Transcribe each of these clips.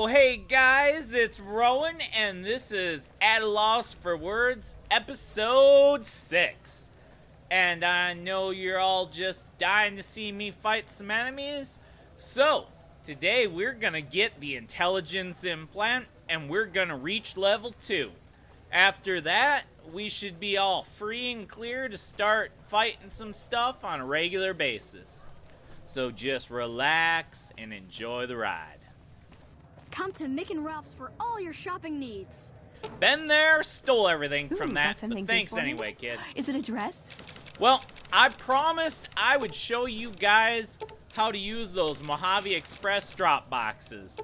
Oh, hey guys, it's Roawyn, and this is At a Loss for Words, episode 6. And I know you're all just dying to see me fight some enemies. So, today we're gonna get the intelligence implant, and we're gonna reach level 2. After that, we should be all free and clear to start fighting some stuff on a regular basis. So just relax and enjoy the ride. Come to Mick and Ralph's for all your shopping needs. Been there, stole everything from that, got something but thanks good for me? anyway, kid. Is it a dress? Well, I promised I would show you guys how to use those Mojave Express Dropboxes.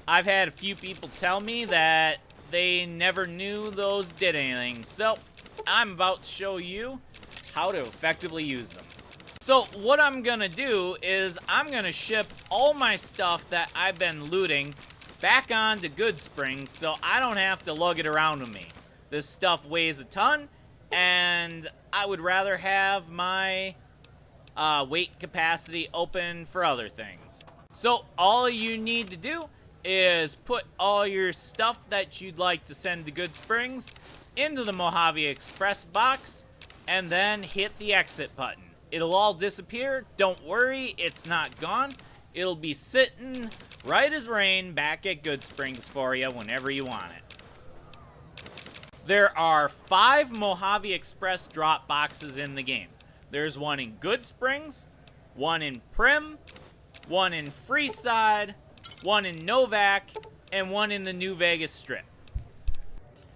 I've had a few people tell me that they never knew those did anything, so I'm about to show you how to effectively use them. So what I'm gonna do is I'm gonna ship all my stuff that I've been looting back onto Goodsprings so I don't have to lug it around with me. This stuff weighs a ton, and I would rather have my weight capacity open for other things. So all you need to do is put all your stuff that you'd like to send to Goodsprings into the Mojave Express box, and then hit the exit button. It'll all disappear. Don't worry, it's not gone. It'll be sitting right as rain back at Goodsprings for you whenever you want it. There are 5 Mojave Express drop boxes in the game. There's one in Goodsprings, one in Prim, one in Freeside, one in Novak, and one in the New Vegas Strip.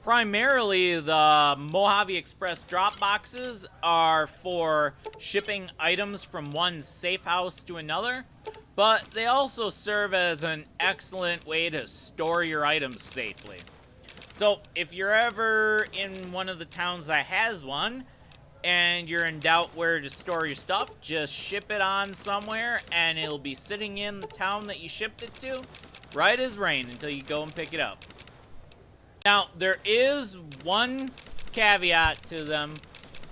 Primarily, the Mojave Express drop boxes are for shipping items from one safe house to another, but they also serve as an excellent way to store your items safely. So if you're ever in one of the towns that has one, and you're in doubt where to store your stuff, just ship it on somewhere, and it'll be sitting in the town that you shipped it to, right as rain, until you go and pick it up. Now, there is one caveat to them.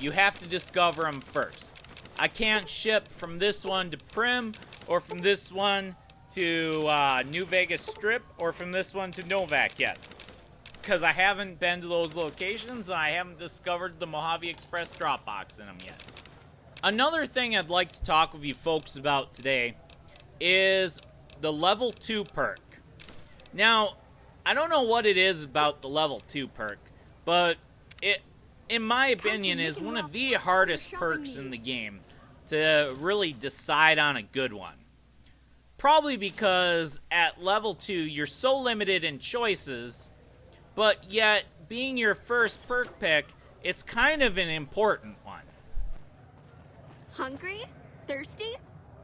You have to discover them first. I can't ship from this one to Prim, or from this one to New Vegas Strip, or from this one to Novak yet, because I haven't been to those locations, and I haven't discovered the Mojave Express Dropbox in them yet. Another thing I'd like to talk with you folks about today is the level 2 perk. Now, I don't know what it is about the level 2 perk, but it, in my opinion, is one of the hardest perks in the game to really decide on a good one. Probably because at level 2, you're so limited in choices, but yet, being your first perk pick, it's kind of an important one. Hungry? Thirsty?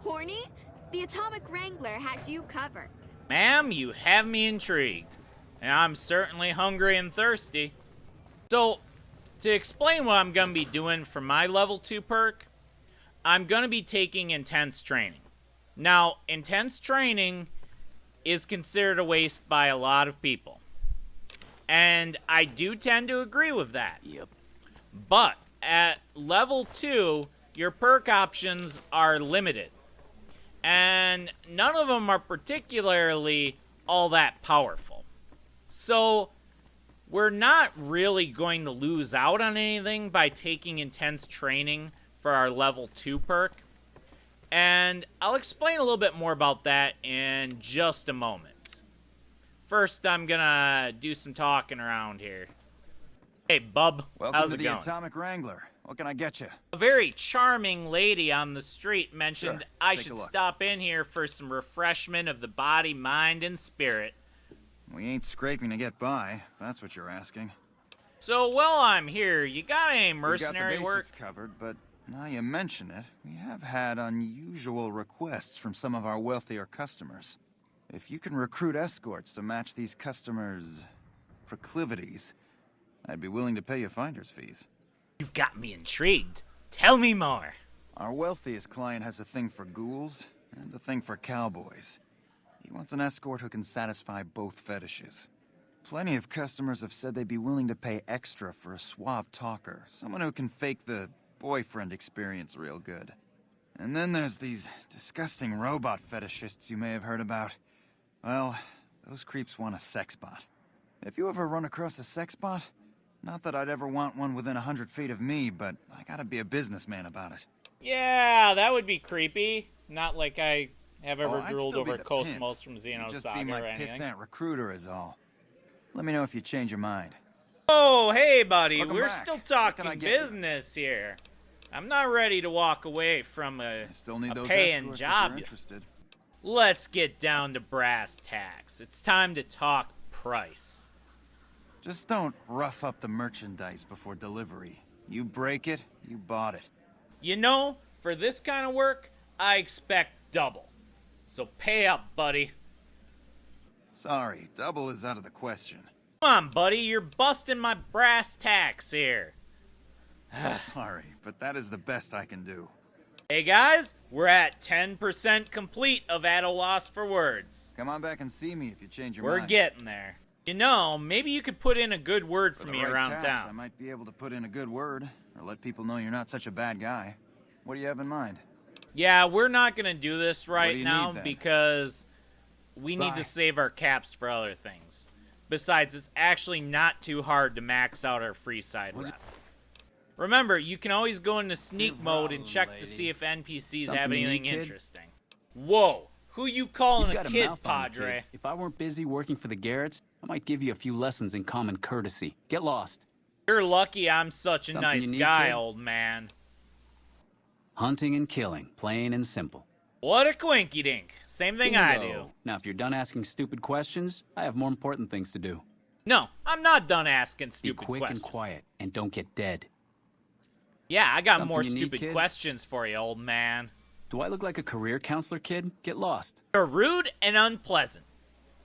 Horny? The Atomic Wrangler has you covered. Ma'am, you have me intrigued. And I'm certainly hungry and thirsty. So, to explain what I'm going to be doing for my level 2 perk, I'm going to be taking intense training. Now, intense training is considered a waste by a lot of people. And I do tend to agree with that. Yep. But at level 2, your perk options are limited. And none of them are particularly all that powerful. So, we're not really going to lose out on anything by taking intense training for our level 2 perk. And I'll explain a little bit more about that in just a moment. First, I'm gonna do some talking around here. Hey, bub. Welcome How's to it the going? Atomic Wrangler. What can I get you? A very charming lady on the street mentioned Sure, I take a should look. stop in here for some refreshment of the body, mind, and spirit. We ain't scraping to get by, if that's what you're asking. So while I'm here, you got any We mercenary got the work? basics covered, but now you mention it, we have had unusual requests from some of our wealthier customers. If you can recruit escorts to match these customers' proclivities, I'd be willing to pay you finder's fees. You've got me intrigued. Tell me more. Our wealthiest client has a thing for ghouls and a thing for cowboys. He wants an escort who can satisfy both fetishes. Plenty of customers have said they'd be willing to pay extra for a suave talker, someone who can fake the boyfriend experience real good. And then there's these disgusting robot fetishists you may have heard about. Well, Those creeps want a sex bot. If you ever run across a sex bot, not that I'd ever want one within 100 feet of me, but I gotta be a businessman about it. Yeah, that would be creepy. Not like I have ever I'd drooled still be over the Cosmos pimp. from You'd just be Xenosaga my or anything. pissant recruiter is all. Let me know if you change your mind. Oh, hey, buddy. Welcome We're back. still What can I talking get you? business here. I'm not ready to walk away from a I still need those paying escorts job. if you're interested. Let's get down to brass tacks. It's time to talk price. Just don't rough up the merchandise before delivery. You break it, you bought it. You know, for this kind of work, I expect double. So pay up, buddy. Sorry, double is out of the question. Come on, buddy. You're busting my brass tacks here. Sorry, but that is the best I can do. Hey, guys. We're at 10% complete of At a Loss for Words. Come on back and see me if you change your We're mind. getting there. You know, maybe you could put in a good word for the me right around caps, I town. might be able to put in a good word, or let people know you're not such a bad guy. What do you have in mind? Yeah, we're not going to do this do right you now need, then? because we need Bye. to save our caps for other things. Besides, it's actually not too hard to max out our free side rep. Remember, you can always go into sneak mode and check to see if NPCs have Something you anything need, kid? interesting. Whoa, who you calling You've a got a kid, mouth on you, Padre? kid. If I weren't busy working for the Garretts, I might give you a few lessons in common courtesy. Get lost. You're lucky I'm such a Something nice you need, guy, kid? old man. Hunting and killing, plain and simple. What a quinky dink. Same thing I do. Bingo. Now, if you're done asking stupid questions, I have more important things to do. No, I'm not done asking Be stupid quick questions. and quiet, and don't get dead. Yeah, I got Something more you need, stupid kid? questions for you, old man. Do I look like a career counselor, kid? Get lost. You're rude and unpleasant.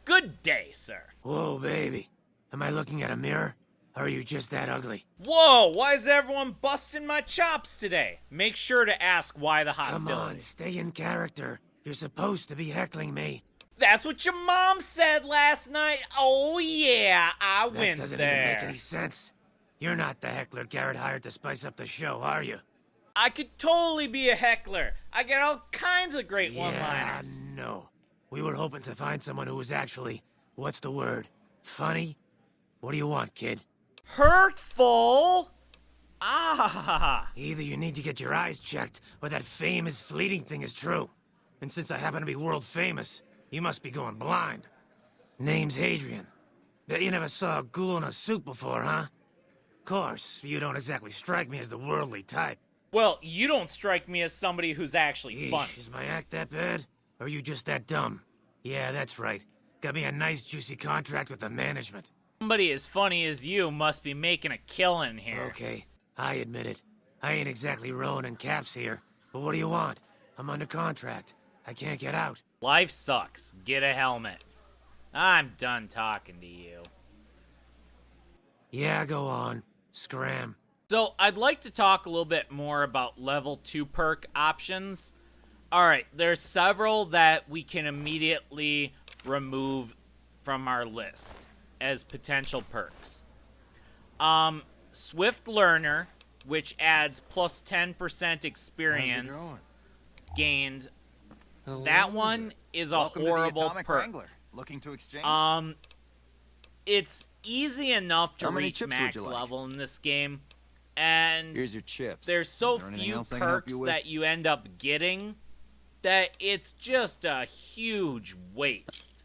Good day, sir. Whoa, baby. Am I looking at a mirror? Or are you just that ugly? Whoa, why is everyone busting my chops today? Make sure to ask why the Come hostility. on, stay in character. You're supposed to be heckling me. That's what your mom said last night. Oh yeah, I That went doesn't even make there. any sense. You're not the heckler Garrett hired to spice up the show, are you? I could totally be a heckler. I get all kinds of great Yeah, one-liners. no. We were hoping to find someone who was actually, what's the word? Funny? What do you want, kid? Hurtful? Ah. Either you need to get your eyes checked, or that fame is fleeting thing is true. And since I happen to be world famous, you must be going blind. Name's Hadrian. Bet you never saw a ghoul in a suit before, huh? Course, you don't exactly strike me as the worldly type. Well, you don't strike me as somebody who's actually Yeesh, funny. is my act that bad? Or are you just that dumb? Yeah, that's right. Got me a nice juicy contract with the management. Somebody as funny as you must be making a killing here. Okay, I admit it. I ain't exactly rowing in caps here. But what do you want? I'm under contract. I can't get out. Life sucks. Get a helmet. I'm done talking to you. Yeah, go on. Scram. So, I'd like to talk a little bit more about level 2 perk options. Alright, there's several that we can immediately remove from our list as potential perks. Swift Learner, which adds plus 10% experience gained. That one is a Welcome to the horrible Atomic perk. Wrangler. Looking to exchange? It's easy enough to How many reach chips would max you like? level in this game, and Here's your chips. there's so Is there anything few else I can help perks you with? that you end up getting that it's just a huge waste.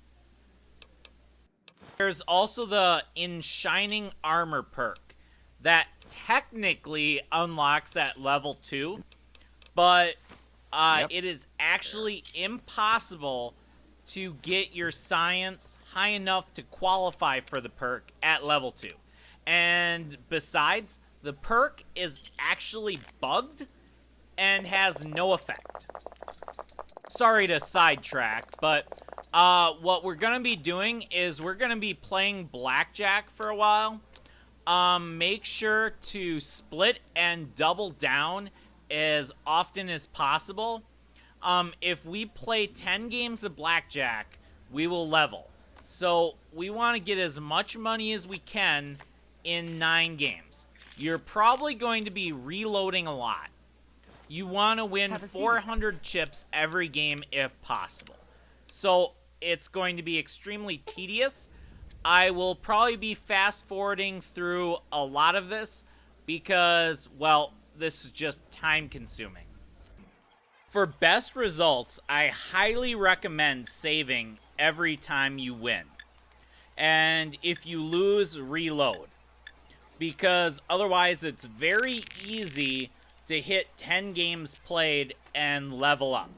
There's also the In Shining Armor perk that technically unlocks at level 2, but Yep. it is actually impossible to get your science high enough to qualify for the perk at level 2. And besides, the perk is actually bugged and has no effect. Sorry to sidetrack, but what we're going to be doing is we're going to be playing Blackjack for a while. Make sure to split and double down as often as possible. If we play 10 games of Blackjack, we will level. So we want to get as much money as we can in 9 games. You're probably going to be reloading a lot. You want to win 400 chips every game if possible. So it's going to be extremely tedious. I will probably be fast forwarding through a lot of this because, well, this is just time consuming. For best results, I highly recommend saving every time you win. And if you lose, reload. Because otherwise it's very easy to hit 10 games played and level up.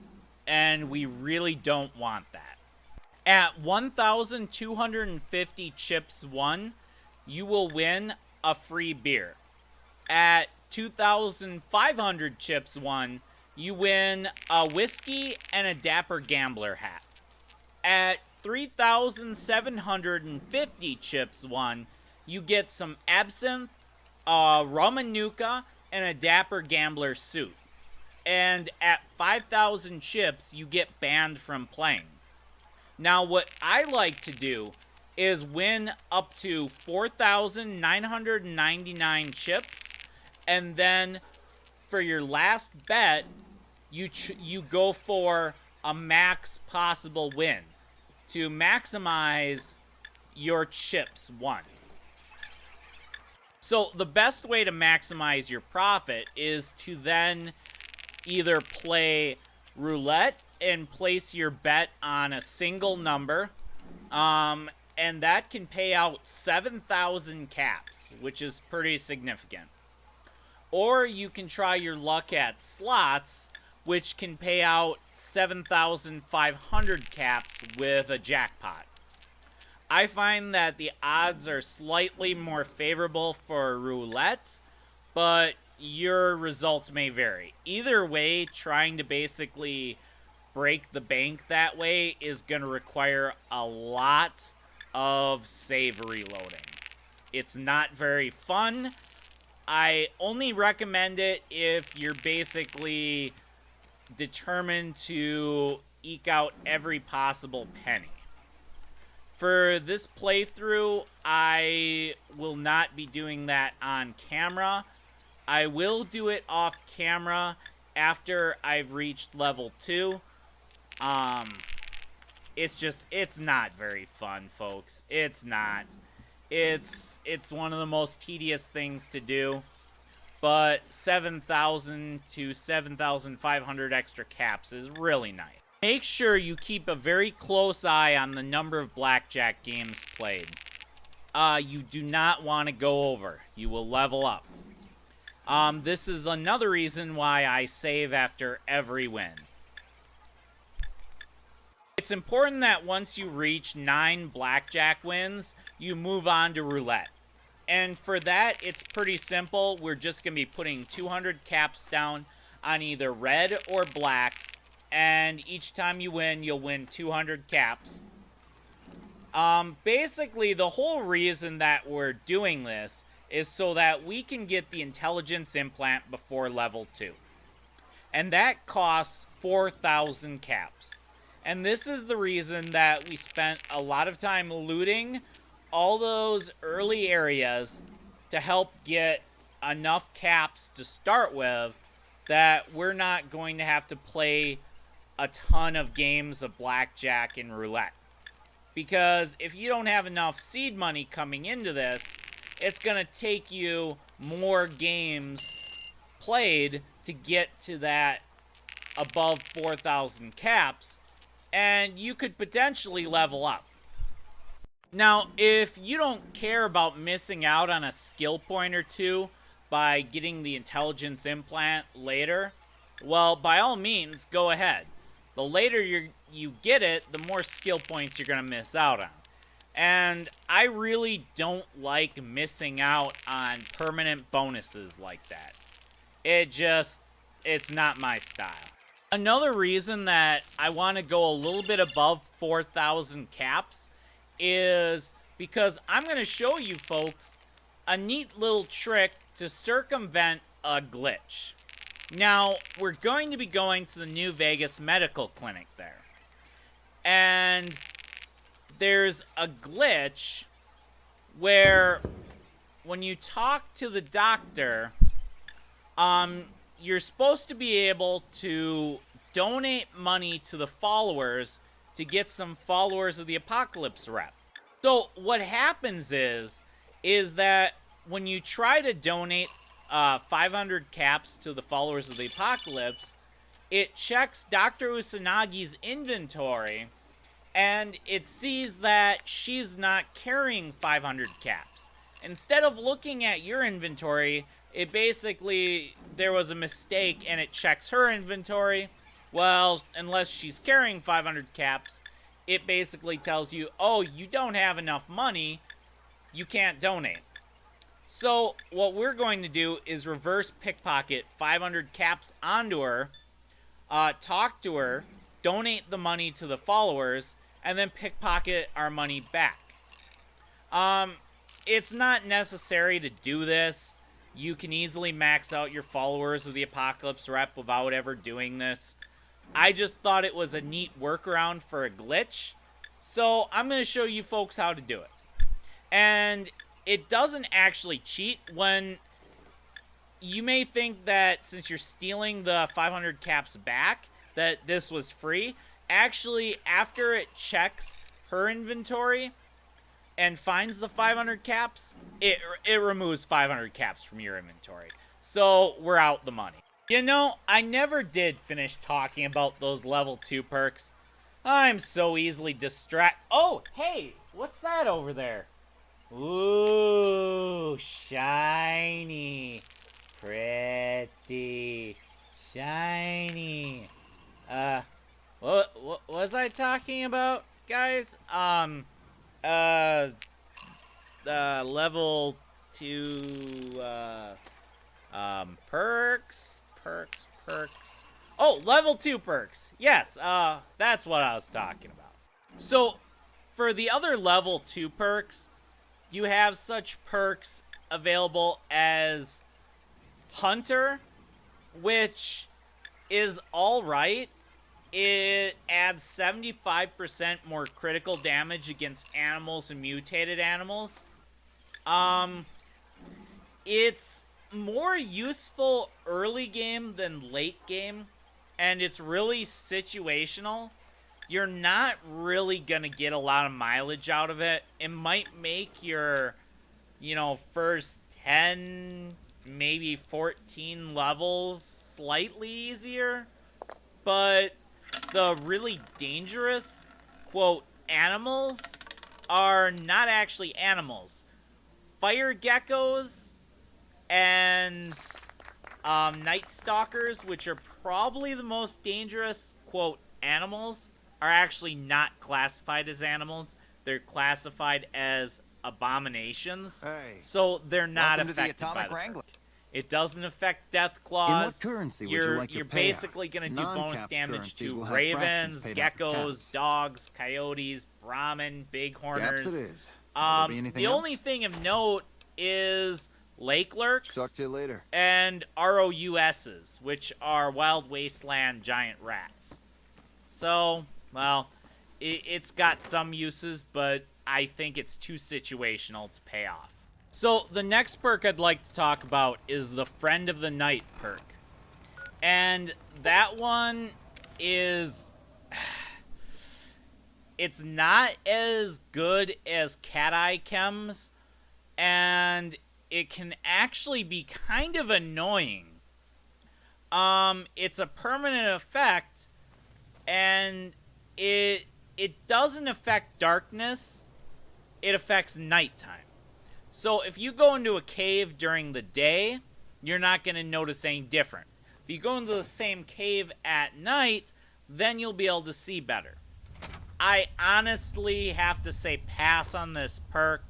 And we really don't want that. At 1,250 chips won, you will win a free beer. At 2,500 chips won, you win a whiskey and a Dapper Gambler hat. At 3,750 chips won, you get some absinthe, a Romanuka, and a Dapper Gambler suit. And at 5,000 chips, you get banned from playing. Now, what I like to do is win up to 4,999 chips, and then for your last bet, you go for a max possible win to maximize your chips won. So the best way to maximize your profit is to then either play roulette and place your bet on a single number, and that can pay out 7,000 caps, which is pretty significant. Or you can try your luck at slots, which can pay out 7,500 caps with a jackpot. I find that the odds are slightly more favorable for roulette, but your results may vary. Either way, trying to basically break the bank that way is going to require a lot of save reloading. It's not very fun. I only recommend it if you're basically determined to eke out every possible penny. For this playthrough, I will not be doing that on camera. I will do it off camera after I've reached level 2. It's not very fun, folks. It's not. It's one of the most tedious things to do. But 7,000 to 7,500 extra caps is really nice. Make sure you keep a very close eye on the number of blackjack games played. You do not want to go over. You will level up. This is another reason why I save after every win. It's important that once you reach 9 blackjack wins, you move on to roulette. And for that, it's pretty simple. We're just going to be putting 200 caps down on either red or black. And each time you win, you'll win 200 caps. Basically, the whole reason that we're doing this is so that we can get the intelligence implant before level 2. And that costs 4,000 caps. And this is the reason that we spent a lot of time looting all those early areas to help get enough caps to start with that we're not going to have to play a ton of games of blackjack and roulette. Because if you don't have enough seed money coming into this, it's going to take you more games played to get to that above 4,000 caps, and you could potentially level up. Now, if you don't care about missing out on a skill point or two by getting the intelligence implant later, well, by all means, go ahead. The later you get it, the more skill points you're going to miss out on. And I really don't like missing out on permanent bonuses like that. It's not my style. Another reason that I want to go a little bit above 4,000 caps is because I'm going to show you folks a neat little trick to circumvent a glitch. Now, we're going to be going to the New Vegas Medical Clinic there. And there's a glitch where when you talk to the doctor, you're supposed to be able to donate money to the followers to get some followers of the Apocalypse rep. So what happens is that when you try to donate 500 caps to the followers of the Apocalypse, it checks Dr. Usanagi's inventory, and it sees that she's not carrying 500 caps. Instead of looking at your inventory, it basically, there was a mistake, and it checks her inventory. Well, unless she's carrying 500 caps, it basically tells you, oh, you don't have enough money, you can't donate. So what we're going to do is reverse pickpocket 500 caps onto her, talk to her, donate the money to the followers, and then pickpocket our money back. It's not necessary to do this. You can easily max out your followers of the Apocalypse rep without ever doing this. I just thought it was a neat workaround for a glitch, so I'm going to show you folks how to do it. And it doesn't actually cheat. When you may think that since you're stealing the 500 caps back, that this was free. Actually, after it checks her inventory and finds the 500 caps, it removes 500 caps from your inventory. So we're out the money. You know, I never did finish talking about those level 2 perks. I'm so easily distracted. Oh, hey, what's that over there? Ooh, shiny. Pretty. Shiny. What was I talking about, guys? Level 2, perks. Oh, level 2 perks. Yes, that's what I was talking about. So, for the other level 2 perks, you have such perks available as Hunter, which is alright. It adds 75% more critical damage against animals and mutated animals. It's more useful early game than late game, and it's really situational. You're not really gonna get a lot of mileage out of it. It might make your, first 10, maybe 14 levels slightly easier, but the really dangerous, quote, animals are not actually animals. Fire geckos and night stalkers, which are probably the most dangerous, quote, animals, are actually not classified as animals. They're classified as abominations. Hey, so they're not welcome to the affected by Atomic the Wrangler. It doesn't affect death In claws. what currency would You're you like your payout? basically going to do bonus Non-caps damage currencies to will have ravens, fractions paid out in geckos, caps. dogs, coyotes, brahmin, bighorners. Caps it is. Will there be anything The else? only thing of note is lake lurks Talk to you later. and ROUSs, which are wild wasteland giant rats. So, well, it's got some uses, but I think it's too situational to pay off. So, the next perk I'd like to talk about is the Friend of the Night perk. And that one is... It's not as good as Cat Eye Chems, and it can actually be kind of annoying. It's a permanent effect, and it doesn't affect darkness, it affects nighttime. So if you go into a cave during the day, you're not going to notice any different. If you go into the same cave at night, then you'll be able to see better. I honestly have to say pass on this perk.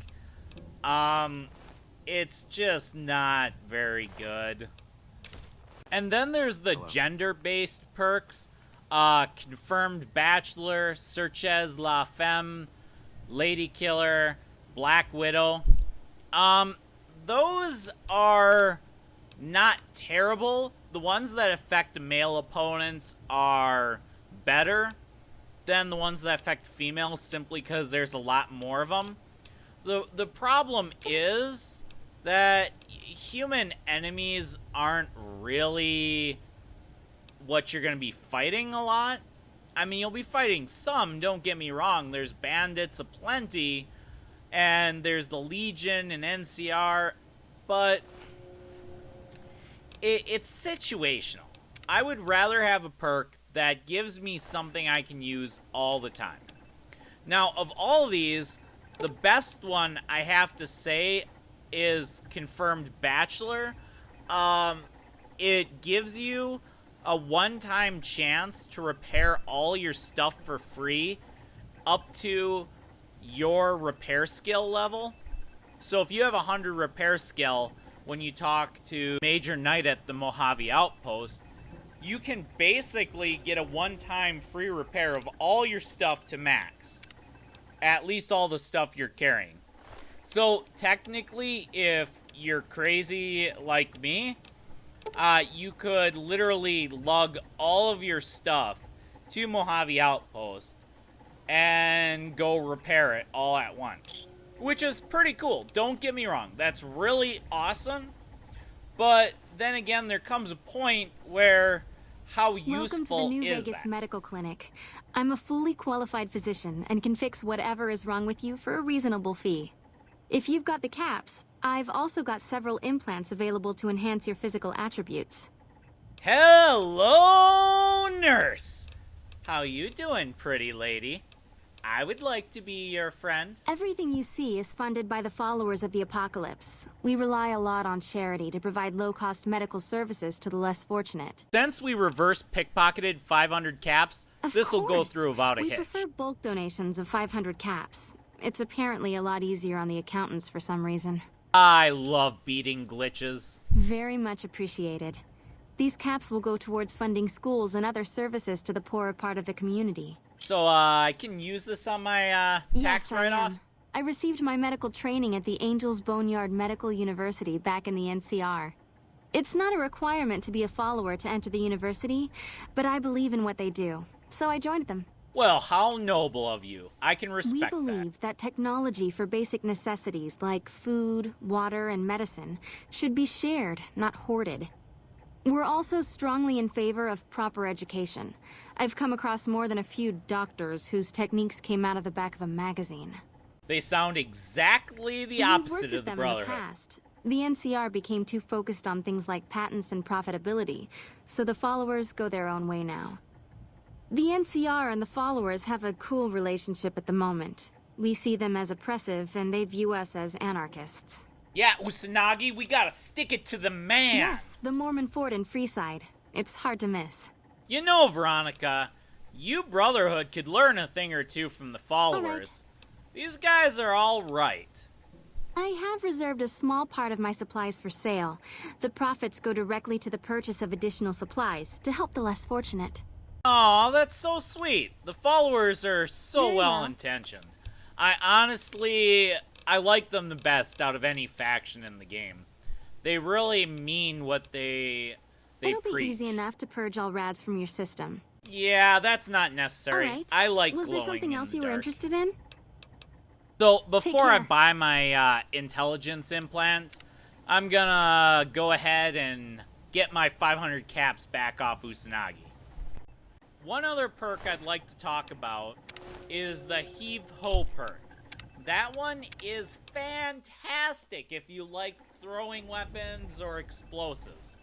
It's just not very good. And then there's the gender-based perks. Confirmed Bachelor, Searches La Femme, Lady Killer, Black Widow. Those are not terrible. The ones that affect male opponents are better than the ones that affect females, simply because there's a lot more of them. The problem is that human enemies aren't really what you're going to be fighting a lot. I mean, you'll be fighting some, don't get me wrong. There's bandits aplenty, and there's the Legion and NCR, but it's situational. I would rather have a perk that gives me something I can use all the time. Now, of all these, the best one I have to say is Confirmed Bachelor. It gives you a one-time chance to repair all your stuff for free up to your repair skill level. So if you have 100 repair skill, when you talk to Major Knight at the Mojave Outpost, you can basically get a one-time free repair of all your stuff to max. At least all the stuff you're carrying. So technically, if you're crazy like me, you could literally lug all of your stuff to Mojave Outpost and go repair it all at once. Which is pretty cool. Don't get me wrong. That's really awesome. But then again, there comes a point where how useful Welcome to the New is Vegas that? Medical Clinic. I'm a fully qualified physician and can fix whatever is wrong with you for a reasonable fee. If you've got the caps, I've also got several implants available to enhance your physical attributes. Hello, nurse. How you doing, pretty lady? I would like to be your friend. Everything you see is funded by the followers of the apocalypse. We rely a lot on charity to provide low-cost medical services to the less fortunate. Since we reverse pickpocketed 500 caps, this will go through without a We hitch. prefer bulk donations of 500 caps. It's apparently a lot easier on the accountants for some reason. I love beating glitches. Very much appreciated. These caps will go towards funding schools and other services to the poorer part of the community. So, I can use this on my, tax Yes, write-off? I received my medical training at the Angels Boneyard Medical University back in the NCR. It's not a requirement to be a follower to enter the university, but I believe in what they do, so I joined them. Well, how noble of you. I can We respect believe that technology for basic necessities like food, water, and medicine should be shared, not hoarded. We're also strongly in favor of proper education. I've come across more than a few doctors whose techniques came out of the back of a magazine. that. They sound exactly the We've opposite worked of with the them Brotherhood. in the past. The NCR became too focused on things like patents and profitability, so the followers go their own way now. The NCR and the followers have a cool relationship at the moment. We see them as oppressive, and they view us as anarchists. Yeah, Usanagi, we gotta stick it to the man. Yes, the Mormon fort in Freeside. It's hard to miss. You know, Veronica, you Brotherhood could learn a thing or two from the followers. These guys are all right. I have reserved a small part of my supplies for sale. The profits go directly to the purchase of additional supplies to help the less fortunate. Aw, that's so sweet. The followers are so Very well well. intentioned. I like them the best out of any faction in the game. They really mean what they It'll preach. be easy enough to purge all rads from your system. Yeah, that's not necessary. All right. I like Was there glowing something in else the you were dark. interested in? So before I care. buy my intelligence implant, I'm gonna go ahead and get my 500 caps back off Usanagi. One other perk I'd like to talk about is the Heave Ho perk. That one is fantastic if you like throwing weapons or explosives.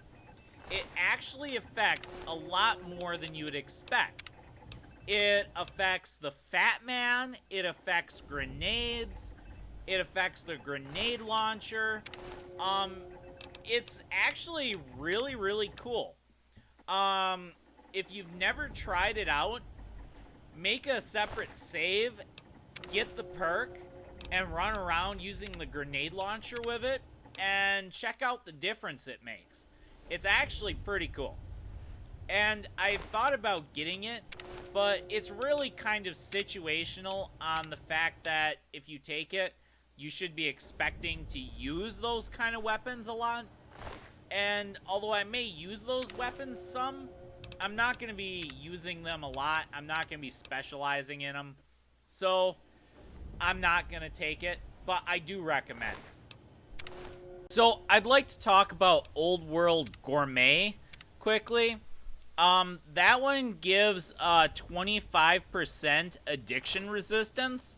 It actually affects a lot more than you would expect. It affects the Fat Man, it affects grenades, it affects the grenade launcher. It's actually really, really cool. If you've never tried it out, make a separate save, get the perk, and run around using the grenade launcher with it, and check out the difference it makes. It's actually pretty cool. And I thought about getting it, but it's really kind of situational on the fact that if you take it, you should be expecting to use those kind of weapons a lot. And although I may use those weapons some, I'm not going to be using them a lot. I'm not going to be specializing in them. So I'm not going to take it, but I do recommend it. So I'd like to talk about Old World Gourmet quickly. That one gives 25% addiction resistance,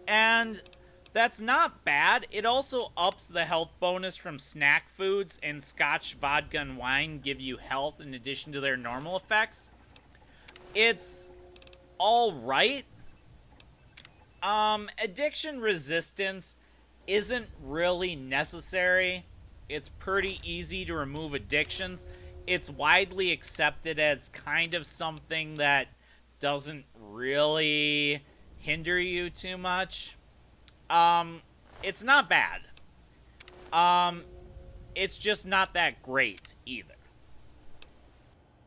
and that's not bad. It also ups the health bonus from snack foods, and scotch, vodka, and wine give you health in addition to their normal effects. It's alright. Addiction resistance isn't really necessary. It's pretty easy to remove addictions. It's widely accepted as kind of something that doesn't really hinder you too much. It's not bad. It's just not that great either.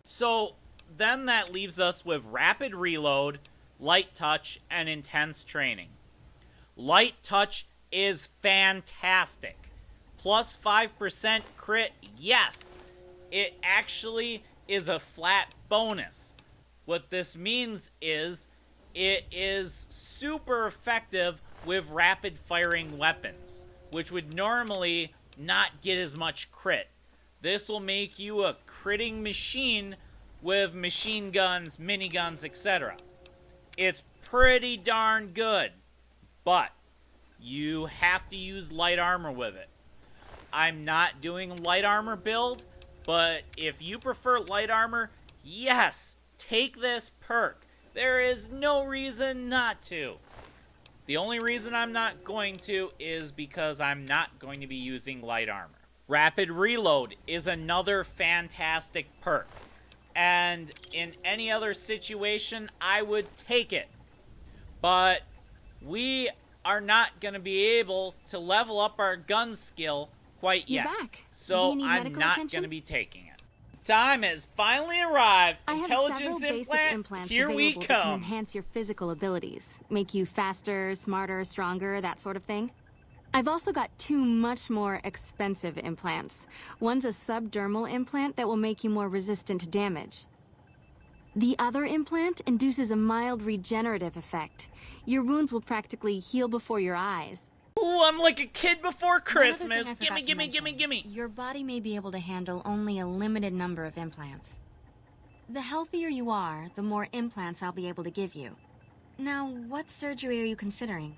So then that leaves us with rapid reload, light touch, and intense training. Light touch is fantastic. Plus 5% crit, yes. It actually is a flat bonus. What this means is it is super effective with rapid firing weapons, which would normally not get as much crit. This will make you a critting machine with machine guns, miniguns, etc. It's pretty darn good, but you have to use light armor with it. I'm not doing a light armor build, but if you prefer light armor, yes, take this perk. There is no reason not to. The only reason I'm not going to is because I'm not going to be using light armor. Rapid reload is another fantastic perk, and in any other situation, I would take it. But we are not going to be able to level up our gun skill quite yet. You're back. Do So you need I'm medical not attention? going to be taking it. Time has finally arrived. I have Intelligence several basic implant, implants here we available that can come. enhance your physical abilities, make you faster, smarter, stronger, that sort of thing. I've also got two much more expensive implants. One's a subdermal implant that will make you more resistant to damage. The other implant induces a mild regenerative effect. Your wounds will practically heal before your eyes. Ooh, I'm like a kid before One other Christmas. thing I Gimme, forgot to gimme, mention. gimme, gimme. Your body may be able to handle only a limited number of implants. The healthier you are, the more implants I'll be able to give you. Now, what surgery are you considering?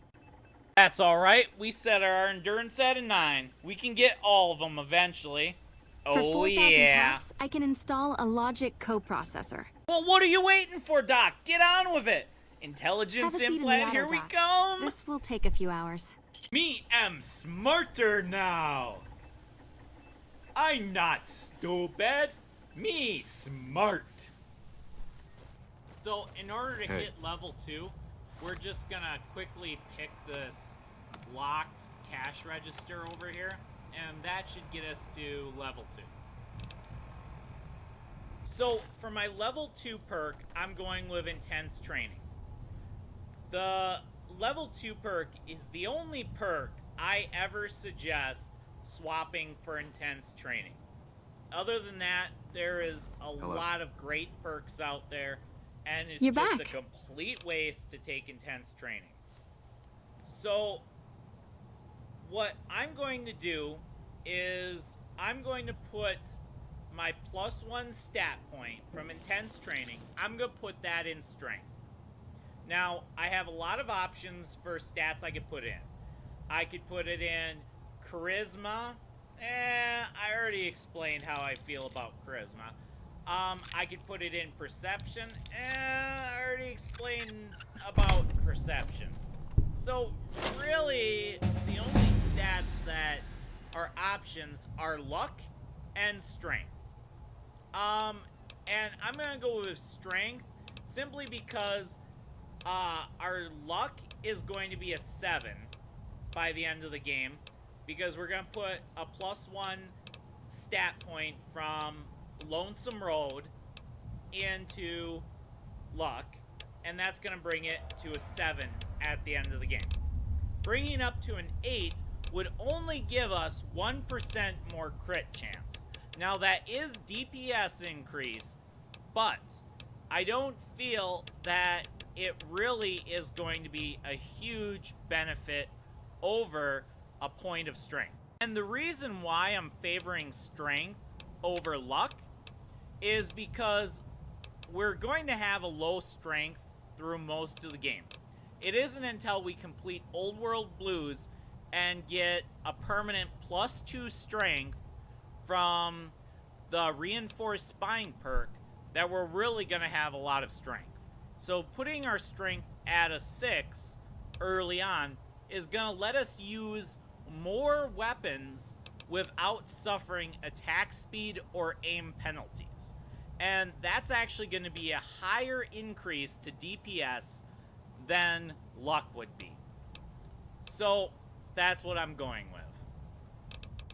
That's alright. We set our endurance at a 9. We can get all of them eventually. For Oh 4,000 yeah. caps, I can install a logic coprocessor. Well, what are you waiting for, Doc? Get on with it. Have Intelligence a seat in the implant, auto, here we Doc. come. This will take a few hours. Me am smarter now. I'm not stupid. Me smart. So, in order to hit level 2, we're just gonna quickly pick this locked cash register over here, and that should get us to level 2. So, for my level 2 perk, I'm going with intense training. The level 2 perk is the only perk I ever suggest swapping for intense training. Other than that, there is a lot of great perks out there, and it's You're just back. a complete waste to take intense training. So, what I'm going to do is I'm going to put my +1 stat point from intense training, I'm going to put that in strength. Now, I have a lot of options for stats I could put in. I could put it in charisma. I already explained how I feel about charisma. I could put it in perception. I already explained about perception. So, really, the only stats that are options are luck and strength. And I'm going to go with strength simply because our luck is going to be a 7 by the end of the game, because we're going to put a +1 stat point from Lonesome Road into luck, and that's going to bring it to a 7 at the end of the game. Bringing up to an 8 would only give us 1% more crit chance. Now that is DPS increase, but I don't feel that it really is going to be a huge benefit over a point of strength. And the reason why I'm favoring strength over luck is because we're going to have a low strength through most of the game. It isn't until we complete Old World Blues and get a permanent +2 strength from the reinforced spine perk that we're really going to have a lot of strength. So putting our strength at a 6 early on is going to let us use more weapons without suffering attack speed or aim penalties. And that's actually going to be a higher increase to DPS than luck would be. So that's what I'm going with.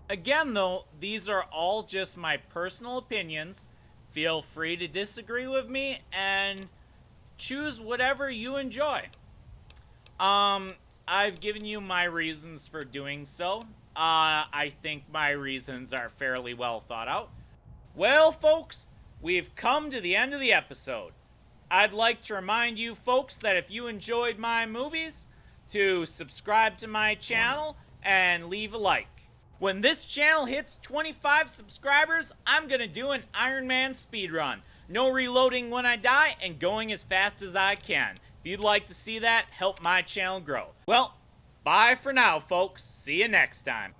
Again though, these are all just my personal opinions. Feel free to disagree with me and choose whatever you enjoy. I've given you my reasons for doing so. I think my reasons are fairly well thought out. Well, folks, we've come to the end of the episode. I'd like to remind you folks that if you enjoyed my movies, to subscribe to my channel and leave a like. When this channel hits 25 subscribers, I'm gonna do an Iron Man speedrun. No reloading when I die and going as fast as I can. If you'd like to see that, help my channel grow. Well, bye for now, folks. See you next time.